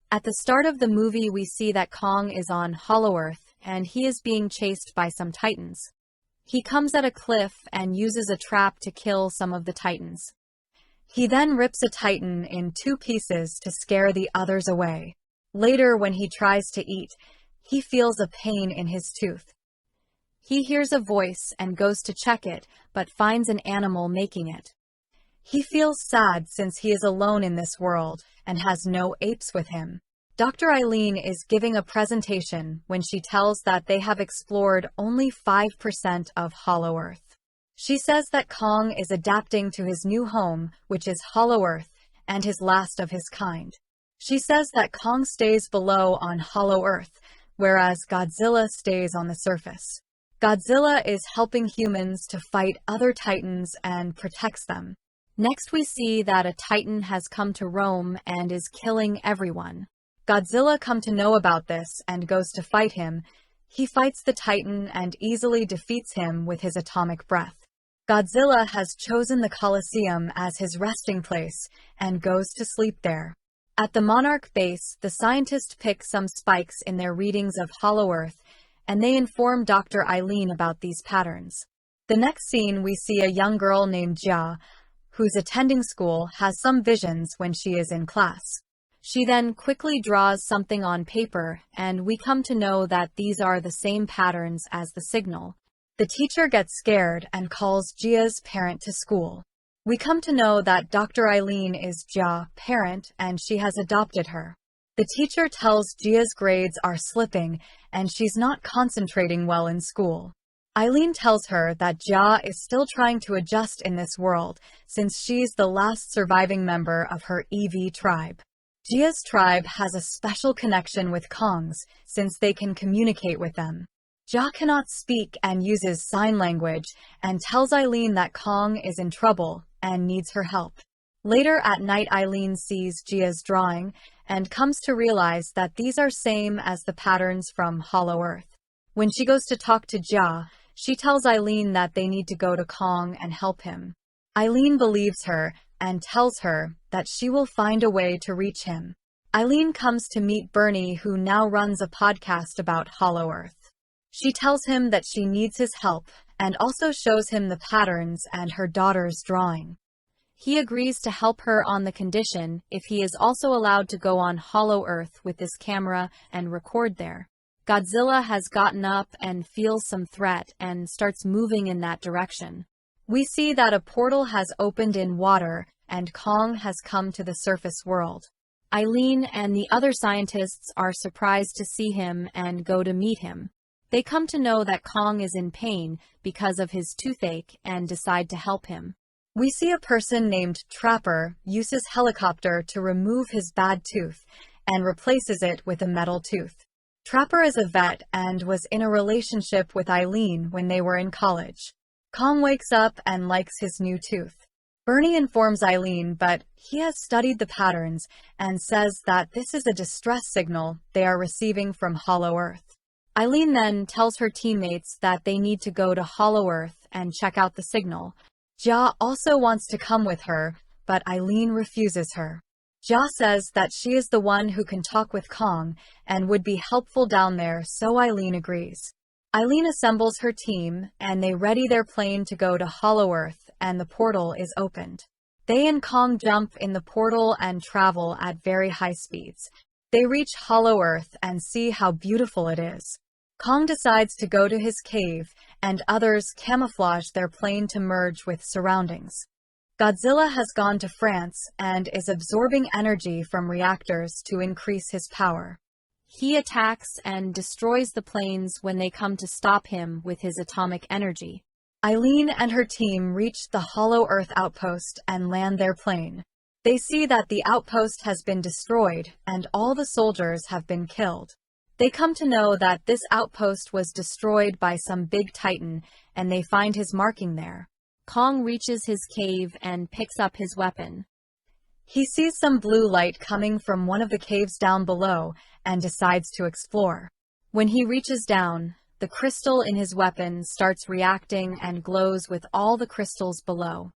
At the start of the movie, we see that Kong is on Hollow Earth, and he is being chased by some titans. He comes at a cliff and uses a trap to kill some of the titans. He then rips a titan in 2 pieces to scare the others away. Later, when he tries to eat, he feels a pain in his tooth. He hears a voice and goes to check it, but finds an animal making it. He feels sad since he is alone in this world and has no apes with him. Dr. Eileen is giving a presentation when she tells that they have explored only 5% of Hollow Earth. She says that Kong is adapting to his new home, which is Hollow Earth, and his last of his kind. She says that Kong stays below on Hollow Earth, whereas Godzilla stays on the surface. Godzilla is helping humans to fight other titans and protects them. Next, we see that a titan has come to Rome and is killing everyone. Godzilla comes to know about this and goes to fight him. He fights the titan and easily defeats him with his atomic breath. Godzilla has chosen the Colosseum as his resting place and goes to sleep there. At the Monarch base, the scientists pick some spikes in their readings of Hollow Earth, and they inform Dr. Eileen about these patterns. The next scene, we see a young girl named Jia, who's attending school, has some visions when she is in class. She then quickly draws something on paper, and we come to know that these are the same patterns as the signal. The teacher gets scared and calls Jia's parent to school. We come to know that Dr. Eileen is Jia's parent and she has adopted her. The teacher tells Jia's grades are slipping and she's not concentrating well in school. Eileen tells her that Jia is still trying to adjust in this world since she's the last surviving member of her EV tribe. Jia's tribe has a special connection with Kong's since they can communicate with them. Jia cannot speak and uses sign language and tells Eileen that Kong is in trouble and needs her help. Later at night, Eileen sees Jia's drawing and comes to realize that these are same as the patterns from Hollow Earth. When she goes to talk to Jia, she tells Eileen that they need to go to Kong and help him. Eileen believes her and tells her that she will find a way to reach him. Eileen comes to meet Bernie, who now runs a podcast about Hollow Earth. She tells him that she needs his help and also shows him the patterns and her daughter's drawing. He agrees to help her on the condition if he is also allowed to go on Hollow Earth with this camera and record there. Godzilla has gotten up and feels some threat and starts moving in that direction. We see that a portal has opened in water and Kong has come to the surface world. Eileen and the other scientists are surprised to see him and go to meet him. They come to know that Kong is in pain because of his toothache and decide to help him. We see a person named Trapper use his helicopter to remove his bad tooth and replaces it with a metal tooth. Trapper is a vet and was in a relationship with Eileen when they were in college. Kong wakes up and likes his new tooth. Bernie informs Eileen, but he has studied the patterns and says that this is a distress signal they are receiving from Hollow Earth. Eileen then tells her teammates that they need to go to Hollow Earth and check out the signal. Jia also wants to come with her, but Eileen refuses her. Jia says that she is the one who can talk with Kong and would be helpful down there, so Eileen agrees. Eileen assembles her team and they ready their plane to go to Hollow Earth, and the portal is opened. They and Kong jump in the portal and travel at very high speeds. They reach Hollow Earth and see how beautiful it is. Kong decides to go to his cave, and others camouflage their plane to merge with surroundings. Godzilla has gone to France and is absorbing energy from reactors to increase his power. He attacks and destroys the planes when they come to stop him with his atomic energy. Eileen and her team reach the Hollow Earth outpost and land their plane. They see that the outpost has been destroyed and all the soldiers have been killed. They come to know that this outpost was destroyed by some big titan, and they find his marking there. Kong reaches his cave and picks up his weapon. He sees some blue light coming from one of the caves down below and decides to explore. When he reaches down, the crystal in his weapon starts reacting and glows with all the crystals below.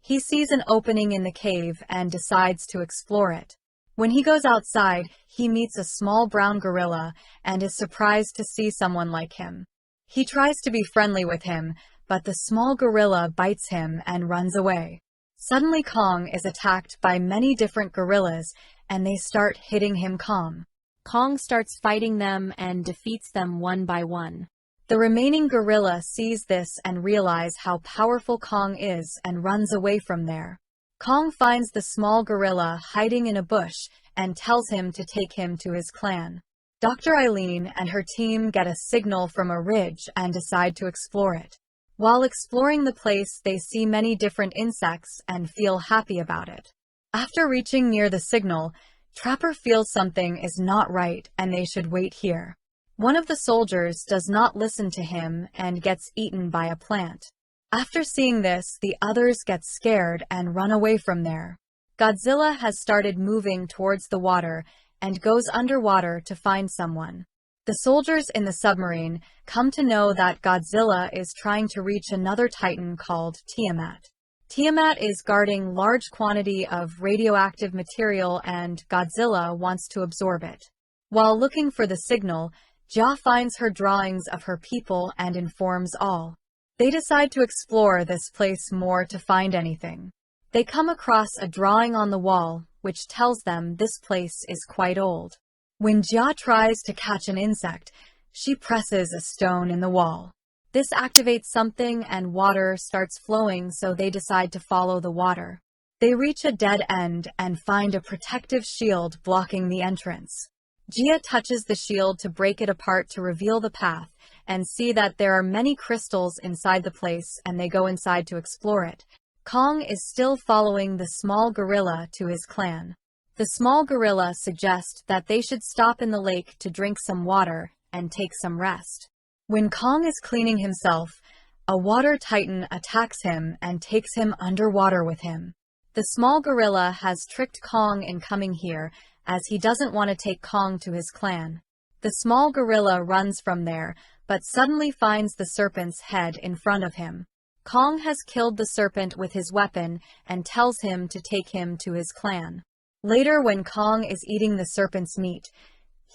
He sees an opening in the cave and decides to explore it. When he goes outside, he meets a small brown gorilla and is surprised to see someone like him. He tries to be friendly with him, but the small gorilla bites him and runs away. Suddenly Kong is attacked by many different gorillas and they start hitting him. Kong starts fighting them and defeats them one by one. The remaining gorilla sees this and realizes how powerful Kong is and runs away from there. Kong finds the small gorilla hiding in a bush and tells him to take him to his clan. Dr. Eileen and her team get a signal from a ridge and decide to explore it. While exploring the place, they see many different insects and feel happy about it. After reaching near the signal, Trapper feels something is not right and they should wait here. One of the soldiers does not listen to him and gets eaten by a plant. After seeing this, the others get scared and run away from there. Godzilla has started moving towards the water and goes underwater to find someone. The soldiers in the submarine come to know that Godzilla is trying to reach another Titan called Tiamat. Tiamat is guarding large quantity of radioactive material and Godzilla wants to absorb it. While looking for the signal, Ja finds her drawings of her people and informs all. They decide to explore this place more to find anything. They come across a drawing on the wall, which tells them this place is quite old. When Ja tries to catch an insect, she presses a stone in the wall. This activates something and water starts flowing, so they decide to follow the water. They reach a dead end and find a protective shield blocking the entrance. Gia touches the shield to break it apart to reveal the path and see that there are many crystals inside the place, and they go inside to explore it. Kong is still following the small gorilla to his clan. The small gorilla suggests that they should stop in the lake to drink some water and take some rest. When Kong is cleaning himself, a water titan attacks him and takes him underwater with him. The small gorilla has tricked Kong in coming here as he doesn't want to take Kong to his clan. The small gorilla runs from there, but suddenly finds the serpent's head in front of him. Kong has killed the serpent with his weapon and tells him to take him to his clan. Later, when Kong is eating the serpent's meat,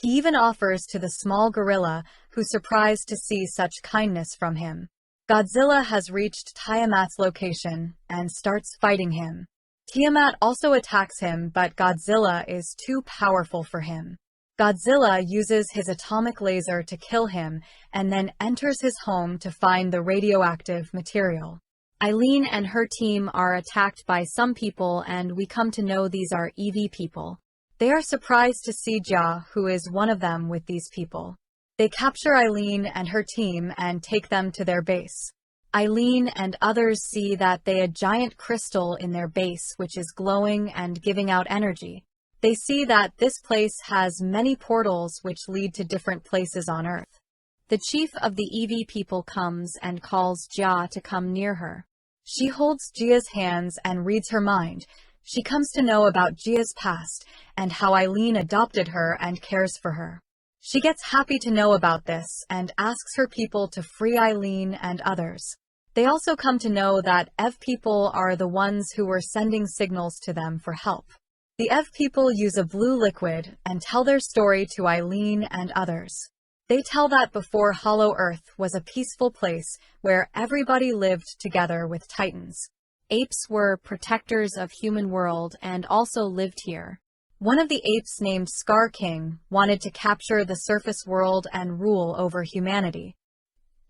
he even offers to the small gorilla, who's surprised to see such kindness from him. Godzilla has reached Tiamat's location and starts fighting him. Tiamat also attacks him, but Godzilla is too powerful for him. Godzilla uses his atomic laser to kill him and then enters his home to find the radioactive material. Eileen and her team are attacked by some people, and we come to know these are EV people. They are surprised to see Ja, who is one of them with these people. They capture Eileen and her team and take them to their base. Eileen and others see that they have a giant crystal in their base which is glowing and giving out energy. They see that this place has many portals which lead to different places on Earth. The chief of the EV people comes and calls Ja to come near her. She holds Gia's hands and reads her mind. She comes to know about Gia's past and how Eileen adopted her and cares for her. She gets happy to know about this and asks her people to free Eileen and others. They also come to know that EV people are the ones who were sending signals to them for help. The EV people use a blue liquid and tell their story to Eileen and others. They tell that before Hollow Earth was a peaceful place where everybody lived together with Titans. Apes were protectors of human world and also lived here. One of the apes, named Scar King, wanted to capture the surface world and rule over humanity.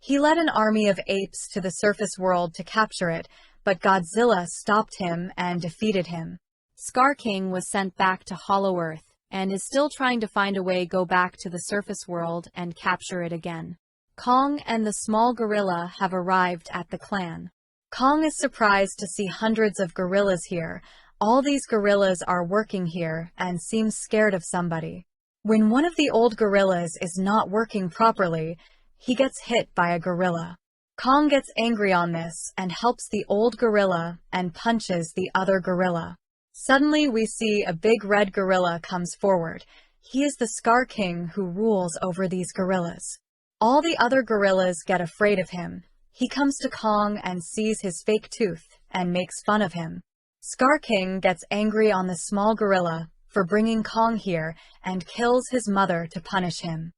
He led an army of apes to the surface world to capture it, but Godzilla stopped him and defeated him. Scar King was sent back to Hollow Earth and is still trying to find a way to go back to the surface world and capture it again. Kong and the small gorilla have arrived at the clan. Kong is surprised to see hundreds of gorillas here. All these gorillas are working here and seem scared of somebody. When one of the old gorillas is not working properly, he gets hit by a gorilla. Kong gets angry on this and helps the old gorilla and punches the other gorilla. Suddenly, we see a big red gorilla comes forward. He is the Scar King who rules over these gorillas. All the other gorillas get afraid of him. He comes to Kong and sees his fake tooth and makes fun of him. Scar King gets angry on the small gorilla, for bringing Kong here and kills his mother to punish him.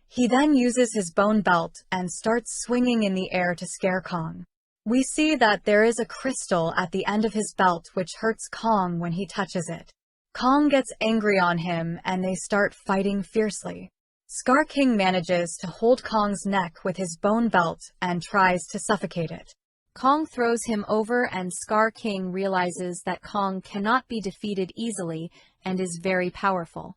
He then uses his bone belt and starts swinging in the air to scare Kong. We see that there is a crystal at the end of his belt which hurts Kong when he touches it. Kong gets angry on him and they start fighting fiercely. Scar King manages to hold Kong's neck with his bone belt and tries to suffocate it. Kong throws him over and Scar King realizes that Kong cannot be defeated easily and is very powerful.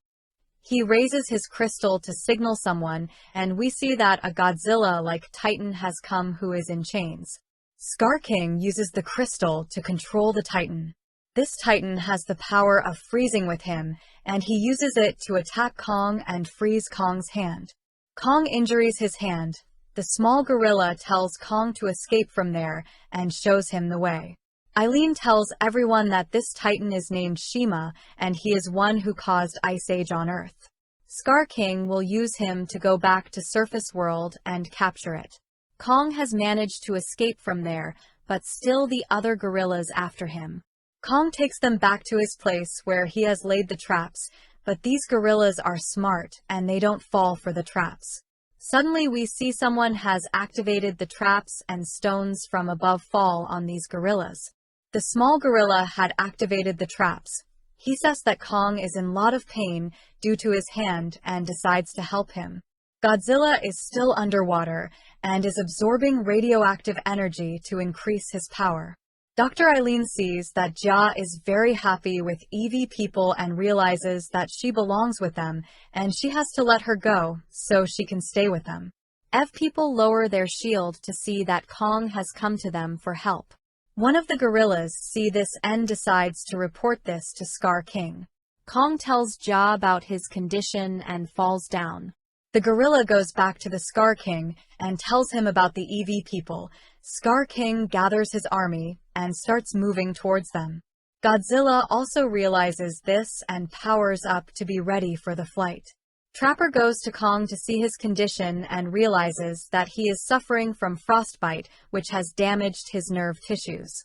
He raises his crystal to signal someone, and we see that a Godzilla-like Titan has come who is in chains. Scar King uses the crystal to control the Titan. This Titan has the power of freezing with him, and he uses it to attack Kong and freeze Kong's hand. Kong injures his hand. The small gorilla tells Kong to escape from there and shows him the way. Eileen tells everyone that this Titan is named Shima, and he is one who caused Ice Age on Earth. Scar King will use him to go back to Surface World and capture it. Kong has managed to escape from there, but still the other gorillas after him. Kong takes them back to his place where he has laid the traps, but these gorillas are smart and they don't fall for the traps. Suddenly we see someone has activated the traps and stones from above fall on these gorillas. The small gorilla had activated the traps. He says that Kong is in a lot of pain due to his hand and decides to help him. Godzilla is still underwater and is absorbing radioactive energy to increase his power. Dr. Eileen sees that Jia is very happy with EV people and realizes that she belongs with them and she has to let her go so she can stay with them. EV people lower their shield to see that Kong has come to them for help. One of the gorillas see this and decides to report this to Scar King. Kong tells Jia about his condition and falls down. The gorilla goes back to the Scar King and tells him about the EV people. Scar King gathers his army and starts moving towards them. Godzilla also realizes this and powers up to be ready for the flight. Trapper goes to Kong to see his condition and realizes that he is suffering from frostbite, which has damaged his nerve tissues.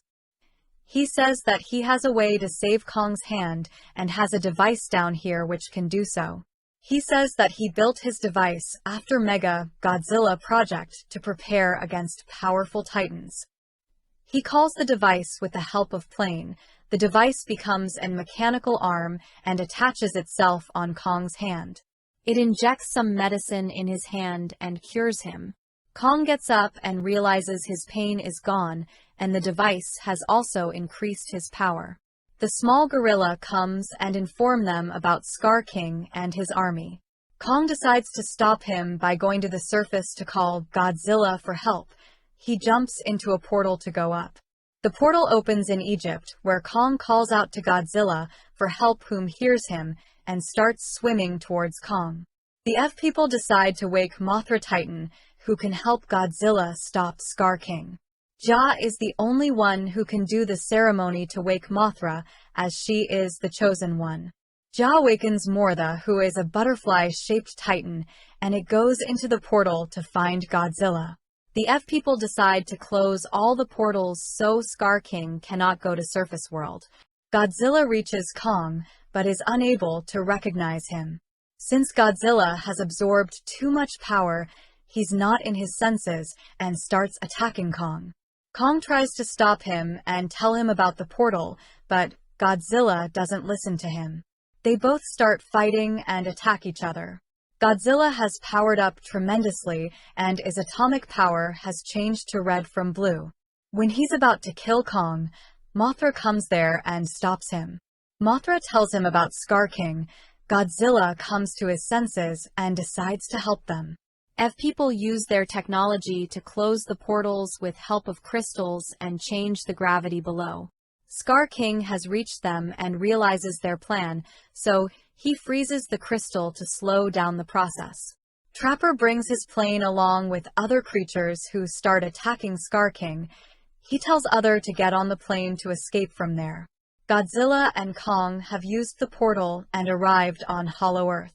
He says that he has a way to save Kong's hand and has a device down here which can do so. He says that he built his device after Mega Godzilla project to prepare against powerful titans. He calls the device with the help of plane. The device becomes a mechanical arm and attaches itself on Kong's hand. It injects some medicine in his hand and cures him. Kong gets up and realizes his pain is gone, and the device has also increased his power. The small gorilla comes and informs them about Scar King and his army. Kong decides to stop him by going to the surface to call Godzilla for help. He jumps into a portal to go up. The portal opens in Egypt, where Kong calls out to Godzilla for help, whom hears him and starts swimming towards Kong. The F people decide to wake Mothra Titan, who can help Godzilla stop Scar King. Jia is the only one who can do the ceremony to wake Mothra, as she is the chosen one. Jia awakens Mortha, who is a butterfly-shaped titan, and it goes into the portal to find Godzilla. The F people decide to close all the portals so Scar King cannot go to Surface World. Godzilla reaches Kong, but is unable to recognize him. Since Godzilla has absorbed too much power, he's not in his senses and starts attacking Kong. Kong tries to stop him and tell him about the portal, but Godzilla doesn't listen to him. They both start fighting and attack each other. Godzilla has powered up tremendously, and his atomic power has changed to red from blue. When he's about to kill Kong, Mothra comes there and stops him. Mothra tells him about Scar King. Godzilla comes to his senses and decides to help them. F people use their technology to close the portals with help of crystals and change the gravity below. Scar King has reached them and realizes their plan, so he freezes the crystal to slow down the process. Trapper brings his plane along with other creatures who start attacking Scar King. He tells other to get on the plane to escape from there. Godzilla and Kong have used the portal and arrived on Hollow Earth.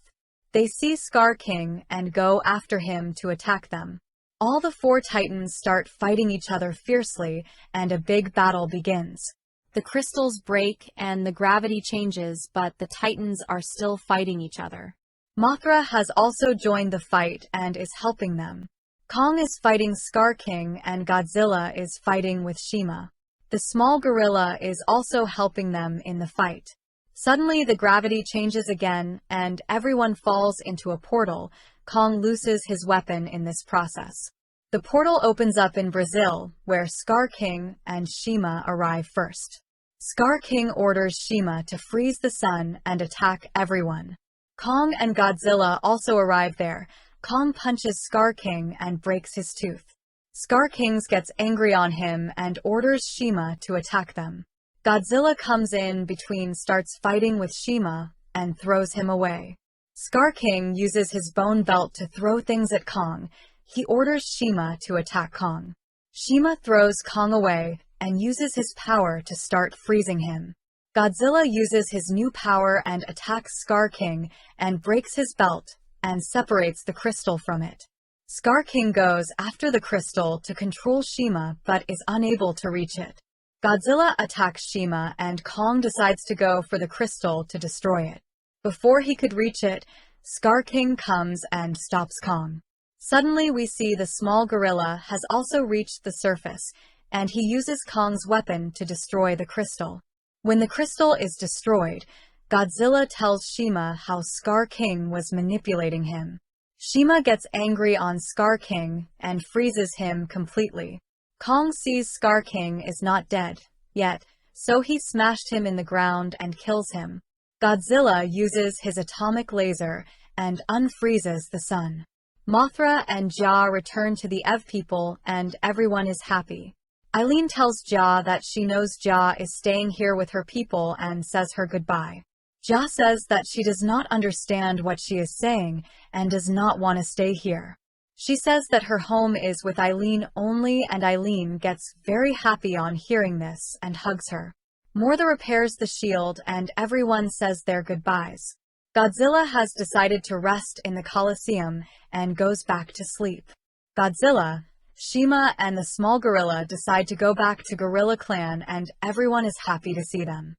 They see Scar King and go after him to attack them. All the four titans start fighting each other fiercely, and a big battle begins. The crystals break and the gravity changes, but the Titans are still fighting each other. Mothra has also joined the fight and is helping them. Kong is fighting Scar King and Godzilla is fighting with Shima. The small gorilla is also helping them in the fight. Suddenly the gravity changes again and everyone falls into a portal. Kong loses his weapon in this process. The portal opens up in Brazil, where Scar King and Shima arrive first. Scar King orders Shima to freeze the sun and attack everyone. Kong and Godzilla also arrive there. Kong punches Scar King and breaks his tooth. Scar King gets angry on him and orders Shima to attack them. Godzilla comes in between, starts fighting with Shima, and throws him away. Scar King uses his bone belt to throw things at Kong. He orders Shima to attack Kong. Shima throws Kong away and uses his power to start freezing him. Godzilla uses his new power and attacks Scar King and breaks his belt and separates the crystal from it. Scar King goes after the crystal to control Shima but is unable to reach it. Godzilla attacks Shima and Kong decides to go for the crystal to destroy it. Before he could reach it, Scar King comes and stops Kong. Suddenly we see the small gorilla has also reached the surface, and he uses Kong's weapon to destroy the crystal. When the crystal is destroyed, Godzilla tells Shima how Scar King was manipulating him. Shima gets angry on Scar King and freezes him completely. Kong sees Scar King is not dead yet, so he smashed him in the ground and kills him. Godzilla uses his atomic laser and unfreezes the sun. Mothra and Ja return to the Ev people and everyone is happy. Eileen tells Ja that she knows Ja is staying here with her people and says her goodbye. Ja says that she does not understand what she is saying and does not want to stay here. She says that her home is with Eileen only, and Eileen gets very happy on hearing this and hugs her. Mortha repairs the shield and everyone says their goodbyes. Godzilla has decided to rest in the Colosseum and goes back to sleep. Godzilla, Shima, and the small gorilla decide to go back to Gorilla Clan and everyone is happy to see them.